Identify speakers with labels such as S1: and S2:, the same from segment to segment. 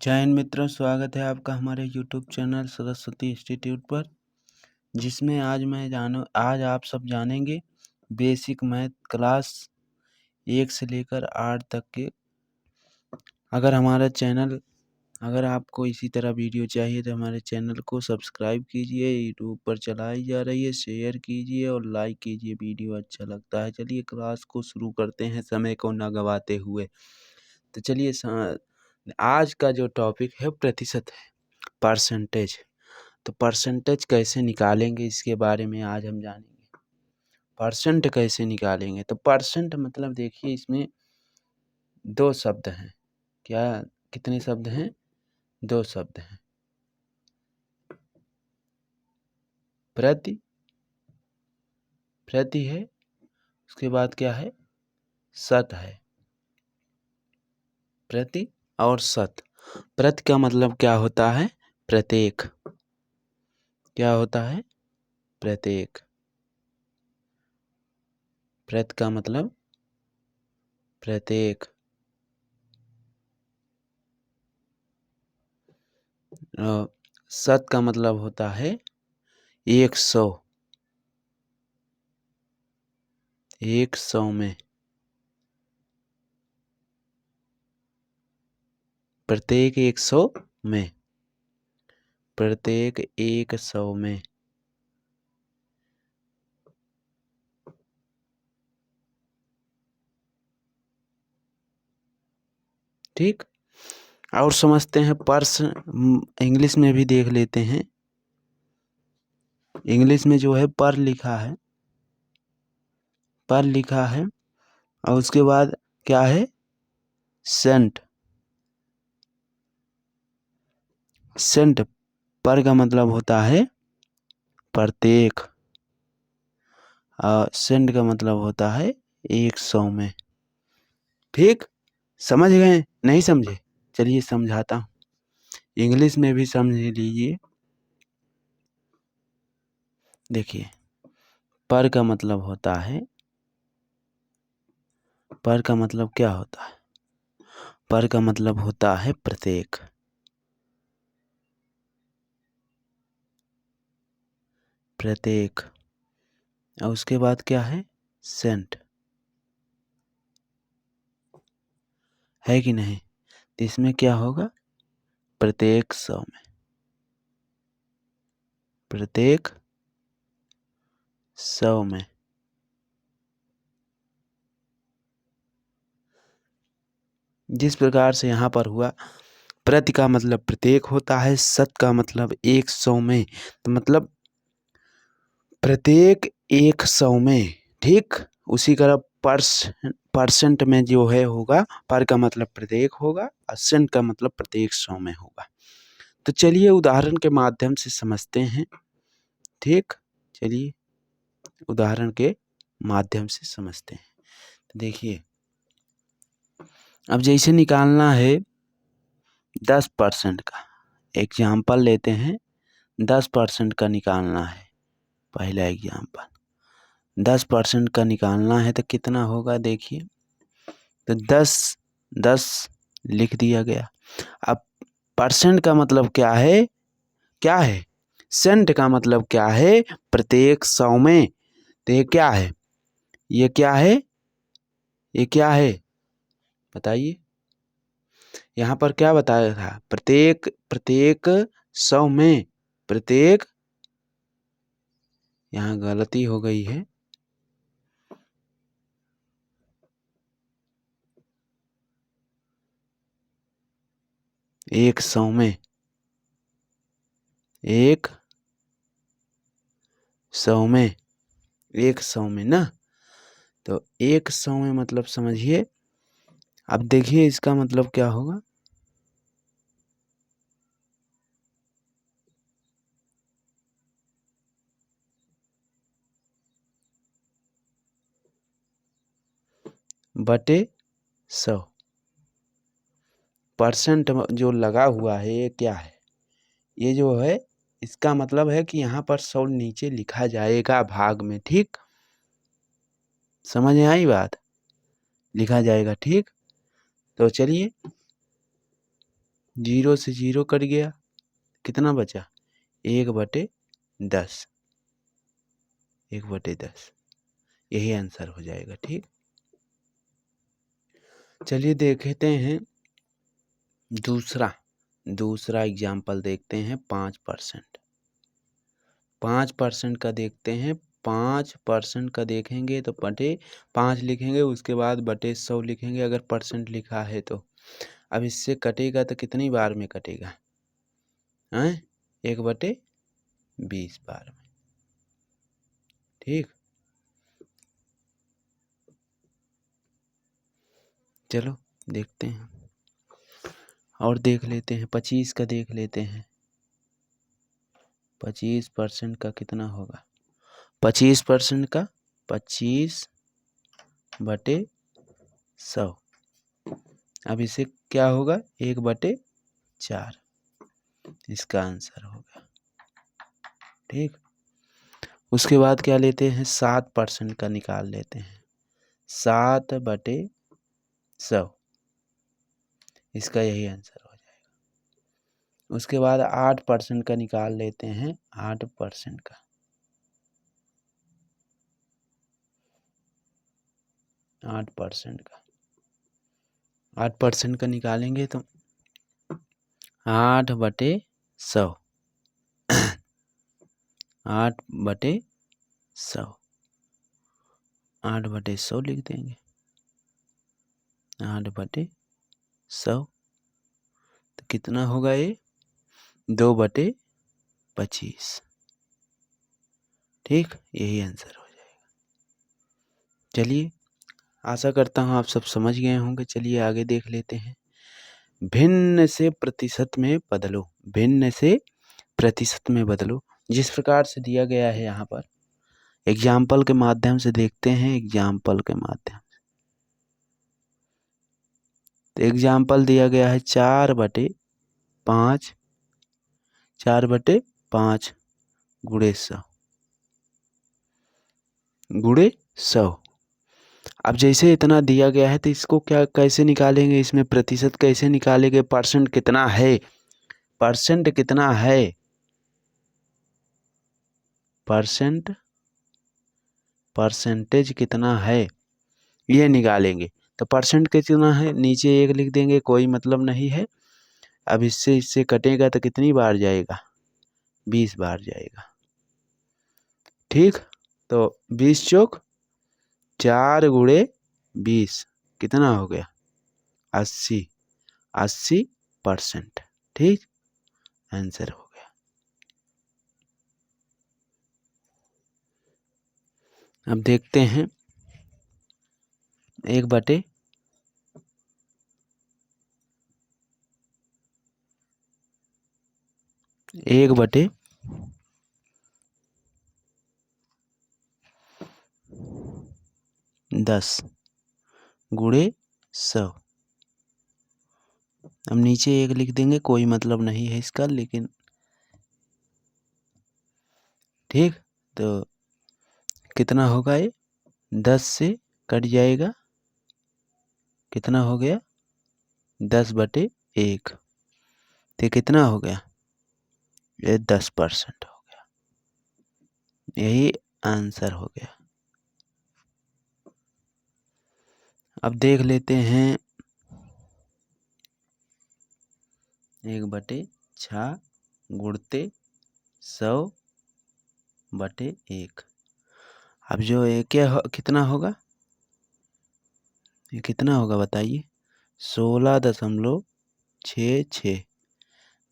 S1: जय हिंद मित्रों, स्वागत है आपका हमारे यूट्यूब चैनल सरस्वती इंस्टीट्यूट पर, जिसमें आज आप सब जानेंगे बेसिक मैथ क्लास 1 से लेकर 8 तक के। अगर आपको इसी तरह वीडियो चाहिए तो हमारे चैनल को सब्सक्राइब कीजिए। यूट्यूब पर चलाई जा रही है, शेयर कीजिए और लाइक कीजिए, वीडियो अच्छा लगता है। चलिए क्लास को शुरू करते हैं समय को ना गवाते हुए। तो चलिए आज का जो टॉपिक है प्रतिशत है, परसेंटेज। तो परसेंटेज कैसे निकालेंगे इसके बारे में आज हम जानेंगे। परसेंट कैसे निकालेंगे, तो परसेंट मतलब देखिए इसमें 2 शब्द हैं। कितने शब्द हैं? 2 शब्द हैं। प्रति है, उसके बाद क्या है? शत है। प्रति और शत। प्रति का मतलब क्या होता है? प्रत्येक। क्या होता है? प्रत्येक। प्रति का मतलब प्रत्येक। शत का मतलब होता है 100। 100 में। प्रत्येक 100 में। प्रत्येक 100 में। ठीक। और समझते हैं इंग्लिश में भी देख लेते हैं। इंग्लिश में जो है पर लिखा है, और उसके बाद क्या है? सेंट। सेंट पर का मतलब होता है प्रत्येक, और सेंट का मतलब होता है 100 में। ठीक, समझ गए? नहीं समझे? चलिए समझाता हूँ, इंग्लिश में भी समझ लीजिए। देखिए, पर का मतलब होता है, पर का मतलब क्या होता है? पर का मतलब होता है प्रत्येक। प्रत्येक। और उसके बाद क्या है? सेंट। है कि नहीं? तो इसमें क्या होगा? प्रत्येक 100 में। प्रत्येक 100 में। जिस प्रकार से यहाँ पर हुआ, प्रति का मतलब प्रत्येक होता है, शत का मतलब 100 में, तो मतलब प्रत्येक 100 में। ठीक, उसी तरह परसेंट में जो है होगा, पर का मतलब प्रत्येक होगा और सेंट का मतलब प्रत्येक 100 में होगा। तो चलिए उदाहरण के माध्यम से समझते हैं। ठीक, चलिए उदाहरण के माध्यम से समझते हैं। तो देखिए, अब जैसे निकालना है 10% का, एग्जाम्पल लेते हैं। 10% का निकालना है, पहला एग्जाम्पल। 10% का निकालना है तो कितना होगा? देखिए, तो 10 लिख दिया गया। अब परसेंट का मतलब क्या है? सेंट का मतलब क्या है? प्रत्येक 100 में। तो ये क्या है? ये क्या है? बताइए। यहाँ पर क्या बताया था? प्रत्येक 100 में। प्रत्येक, यहाँ गलती हो गई है। एक 100 में। 100 में। 100 में ना, तो 100 में मतलब समझिए। अब देखिए इसका मतलब क्या होगा? बटे 100। परसेंट जो लगा हुआ है ये क्या है? ये जो है, इसका मतलब है कि यहाँ पर 100 नीचे लिखा जाएगा भाग में। ठीक, समझ में आई बात? लिखा जाएगा। ठीक, तो चलिए 0 से 0 कट गया, कितना बचा? 1/10, 1/10, यही आंसर हो जाएगा। ठीक, चलिए देखते हैं दूसरा एग्जाम्पल देखते हैं। 5%, 5% का देखते हैं। 5% का देखेंगे तो बटे 5 लिखेंगे, उसके बाद बटे 100 लिखेंगे अगर परसेंट लिखा है तो। अब इससे कटेगा तो कितनी बार में कटेगा? 1/20 बार में। ठीक, चलो देखते हैं और देख लेते हैं। 25 का देख लेते हैं। 25% का कितना होगा? 25% का 25/100। अब इसे क्या होगा? 1/4, इसका आंसर होगा। ठीक, उसके बाद क्या लेते हैं? 7% का निकाल लेते हैं। 7/100, इसका यही आंसर हो जाएगा। उसके बाद 8% का निकाल लेते हैं। 8% का 8% का निकालेंगे तो 8/100, 8/100, 8/100 लिख देंगे। 8/100 तो कितना होगा? ये 2/25। ठीक, यही आंसर हो जाएगा। चलिए, आशा करता हूँ आप सब समझ गए होंगे। चलिए आगे देख लेते हैं। भिन्न से प्रतिशत में बदलो, भिन्न से प्रतिशत में बदलो। जिस प्रकार से दिया गया है यहाँ पर, एग्जाम्पल के माध्यम से देखते हैं। एग्जाम्पल के माध्यम से तो एग्जाम्पल दिया गया है 4/5, 4/5 गुणे 100, गुणे 100। अब जैसे इतना दिया गया है तो इसको क्या कैसे निकालेंगे? इसमें प्रतिशत कैसे निकालेंगे? परसेंट कितना है? परसेंट कितना है? परसेंटेज कितना है, ये निकालेंगे। तो परसेंट कितना है, नीचे 1 लिख देंगे, कोई मतलब नहीं है। अब इससे कटेगा तो कितनी बार जाएगा? 20 बार जाएगा। ठीक, तो 20 चौक 4 गुणे 20 कितना हो गया? 80, 80%। ठीक, आंसर हो गया। अब देखते हैं 1/10 गुणे 100। अब नीचे 1 लिख देंगे, कोई मतलब नहीं है इसका, लेकिन ठीक। तो कितना होगा? ये 10 से कट जाएगा, कितना हो गया? 10/1। तो कितना हो गया? ये 10% हो गया, यही आंसर हो गया। अब देख लेते हैं 1/6 गुणते 100/1। अब जो ये कितना होगा? ये कितना होगा बताइए? 16.66।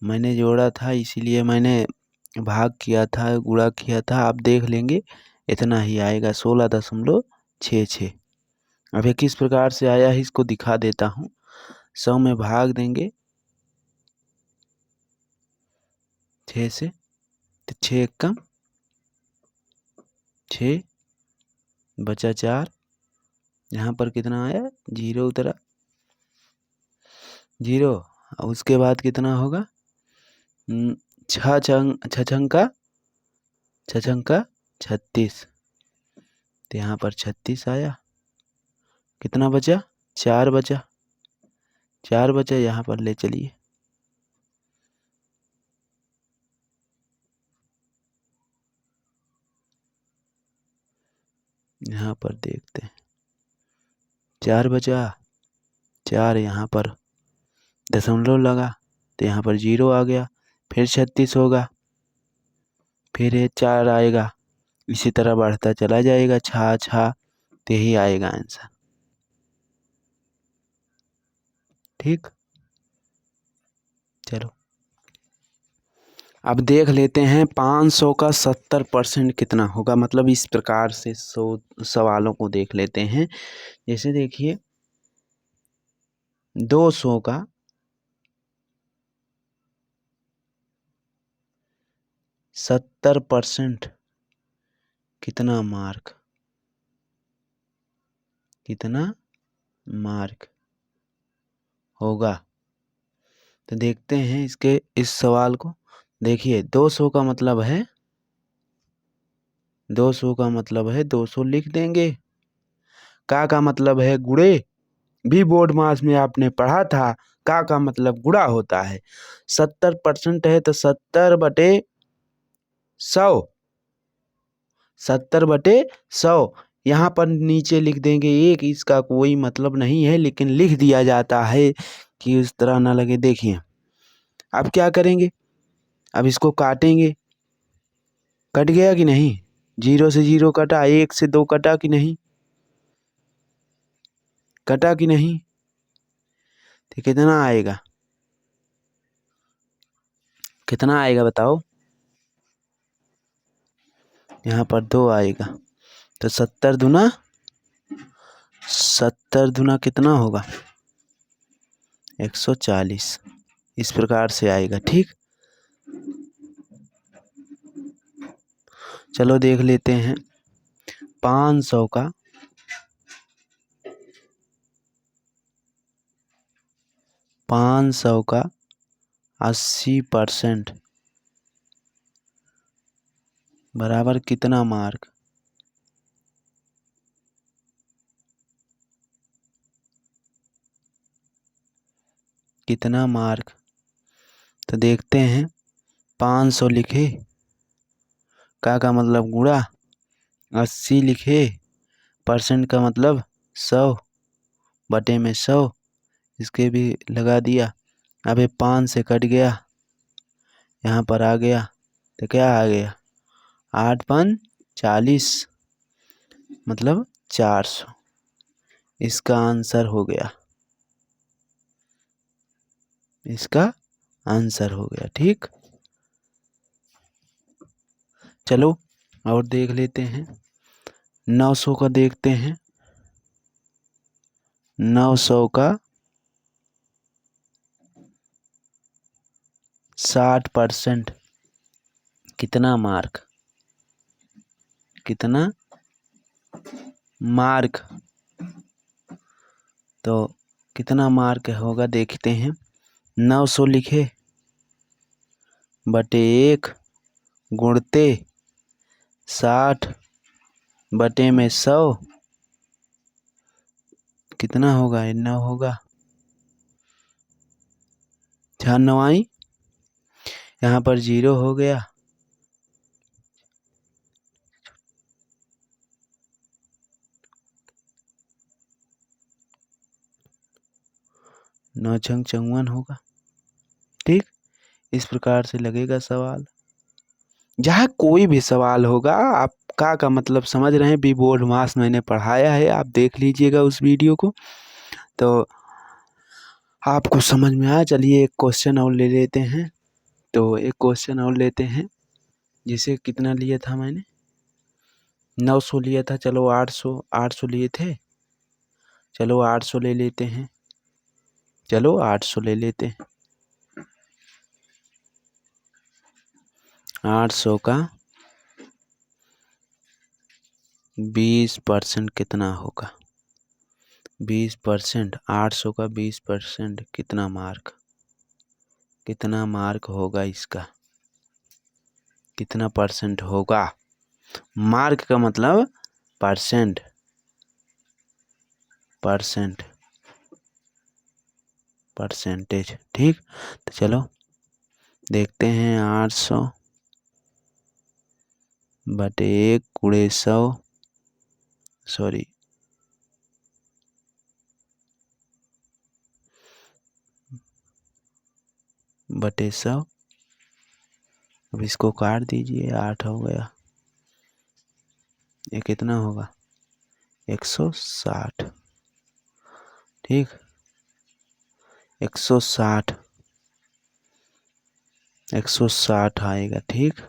S1: मैंने जोड़ा था, इसीलिए मैंने भाग किया था, गुणा किया था। आप देख लेंगे इतना ही आएगा, 16.66। अब ये किस प्रकार से आया है इसको दिखा देता हूँ। 100 में भाग देंगे 6 से, तो 6 कम 6 बचा 4। यहाँ पर कितना आया? 0 उतरा, 0। उसके बाद कितना होगा? 6 छंका 36। तो यहाँ पर 36 आया। कितना बचा? 4 बचा, 4 बचा। यहाँ पर ले चलिए यहाँ पर देखते हैं 4 बचा, 4 यहाँ पर दशमलव लगा तो यहाँ पर 0 आ गया, फिर 36 होगा, फिर ये 4 आएगा, इसी तरह बढ़ता चला जाएगा, छा छा तो यही आएगा आंसर। ठीक, चलो अब देख लेते हैं 500 का 70% कितना होगा। मतलब इस प्रकार से 100 सवालों को देख लेते हैं। जैसे देखिए 200 का 70% कितना मार्क होगा। तो देखते हैं इसके इस सवाल को। देखिए 200 का मतलब है 200 लिख देंगे। का मतलब है गुणे, भी बोर्ड मास में आपने पढ़ा था। का मतलब गुणा होता है। 70% है तो 70/100 यहाँ पर नीचे लिख देंगे 1। इसका कोई मतलब नहीं है लेकिन लिख दिया जाता है कि उस तरह ना लगे। देखिए अब क्या करेंगे, अब इसको काटेंगे। कट गया कि नहीं, 0 से 0 कटा, 1 से 2 कटा कि नहीं, कटा कि नहीं, तो कितना आएगा बताओ। यहाँ पर 2 आएगा तो 70 दूना कितना होगा 140। इस प्रकार से आएगा। ठीक, चलो देख लेते हैं 500 का 80% बराबर कितना मार्क। तो देखते हैं 500 लिखे, का मतलब गुणा, 80 लिखे, परसेंट का मतलब 100/100, इसके भी लगा दिया। अब ये 5 से कट गया, यहाँ पर आ गया तो क्या आ गया 8×5 = 40, मतलब 400। इसका आंसर हो गया, ठीक। चलो और देख लेते हैं 900 का। देखते हैं 900 का 60% कितना मार्क। तो कितना मार्क होगा देखते हैं। 900 लिखे बटे 1 गुणते 60/100 कितना होगा, 9 होगा, 4 9 यहाँ पर 0 हो गया, 9 छंग 54 होगा। ठीक, इस प्रकार से लगेगा सवाल। जहाँ कोई भी सवाल होगा, आप का मतलब समझ रहे हैं। बी बोर्ड मास मैंने पढ़ाया है, आप देख लीजिएगा उस वीडियो को तो आपको समझ में आया। चलिए एक क्वेश्चन और ले लेते हैं। तो एक क्वेश्चन और लेते हैं। जैसे कितना लिया था मैंने, 900 लिया था, चलो 800 लिए थे, चलो 800 ले लेते हैं, 800 का 20% कितना होगा। 20%, 800 का 20% कितना मार्क होगा। इसका कितना परसेंट होगा। मार्क का मतलब परसेंटेज। ठीक, तो चलो देखते हैं 800/1 × 100 सॉरी, बटे 100। अब इसको काट दीजिए, 8 हो गया। ये कितना होगा? 160। ठीक, 160 आएगा। ठीक,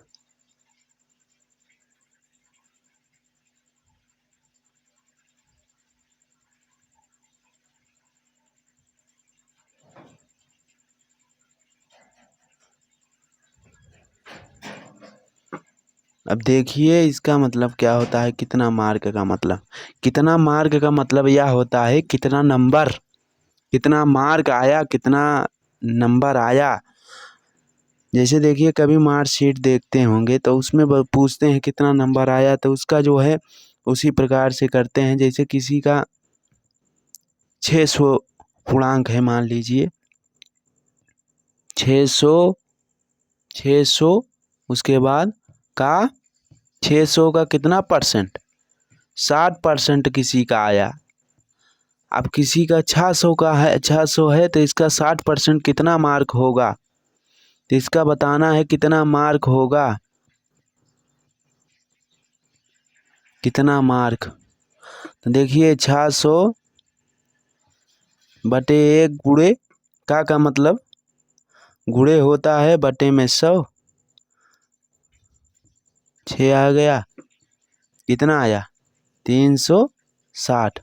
S1: अब देखिए इसका मतलब क्या होता है। कितना मार्क का मतलब, कितना मार्क का मतलब यह होता है कितना नंबर, कितना मार्क आया, कितना नंबर आया। जैसे देखिए कभी मार्कशीट देखते होंगे तो उसमें पूछते हैं कितना नंबर आया, तो उसका जो है उसी प्रकार से करते हैं। जैसे किसी का 600 पूर्णांक है, मान लीजिए 600, उसके बाद का 600 का कितना परसेंट, 60% किसी का आया। अब किसी का 600 का है, 600 है तो इसका 60% कितना मार्क होगा, तो इसका बताना है कितना मार्क होगा, कितना मार्क। तो देखिए 600 बटे 1 गुणे का मतलब गुणे होता है बटे में 100। 6 आ गया, कितना आया 360।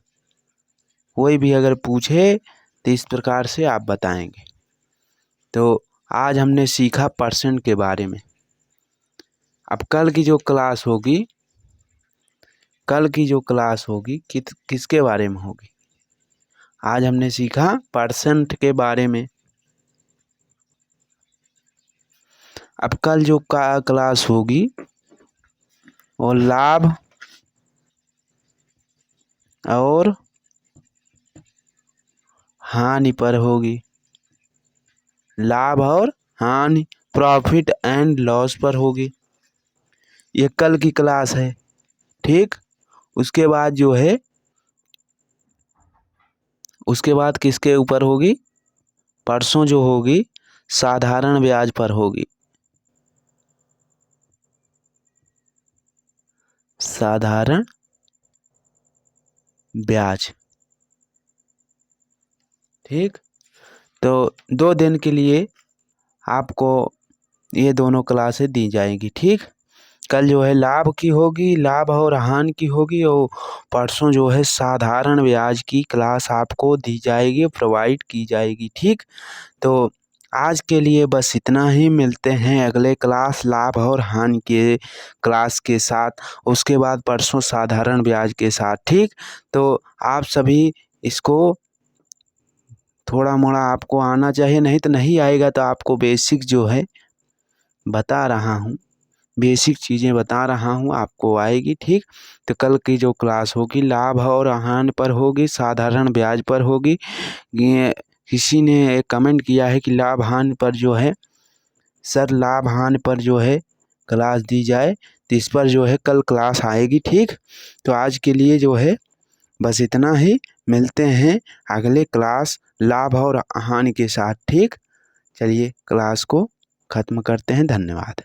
S1: कोई भी अगर पूछे तो इस प्रकार से आप बताएंगे। तो आज हमने सीखा परसेंट के बारे में। अब कल की जो क्लास होगी, किसके बारे में होगी? आज हमने सीखा परसेंट के बारे में। अब कल जो क्लास होगी वो लाभ और हानि पर होगी। लाभ और हानि, प्रॉफिट एंड लॉस पर होगी। ये कल की क्लास है। ठीक, उसके बाद जो है, उसके बाद किसके ऊपर होगी? परसों जो होगी साधारण ब्याज पर होगी। साधारण ब्याज। ठीक, तो 2 दिन के लिए आपको ये दोनों क्लासें दी जाएगी। ठीक, कल जो है लाभ की होगी, लाभ और हानि की होगी, और परसों जो है साधारण ब्याज की क्लास आपको दी जाएगी, प्रोवाइड की जाएगी। ठीक, तो आज के लिए बस इतना ही। मिलते हैं अगले क्लास लाभ और हानि के क्लास के साथ, उसके बाद परसों साधारण ब्याज के साथ। ठीक, तो आप सभी इसको थोड़ा मोड़ा आपको आना चाहिए, नहीं तो नहीं आएगा। तो आपको बेसिक जो है बता रहा हूँ, बेसिक चीज़ें बता रहा हूँ, आपको आएगी। ठीक, तो कल की जो क्लास होगी लाभ और हानि पर होगी, साधारण ब्याज पर होगी। ये किसी ने कमेंट किया है कि लाभ हानि पर जो है, सर लाभ हानि पर जो है क्लास दी जाए, तो इस पर जो है कल क्लास आएगी। ठीक, तो आज के लिए जो है बस इतना ही। मिलते हैं अगले क्लास लाभ और हानि के साथ। ठीक, चलिए क्लास को ख़त्म करते हैं। धन्यवाद।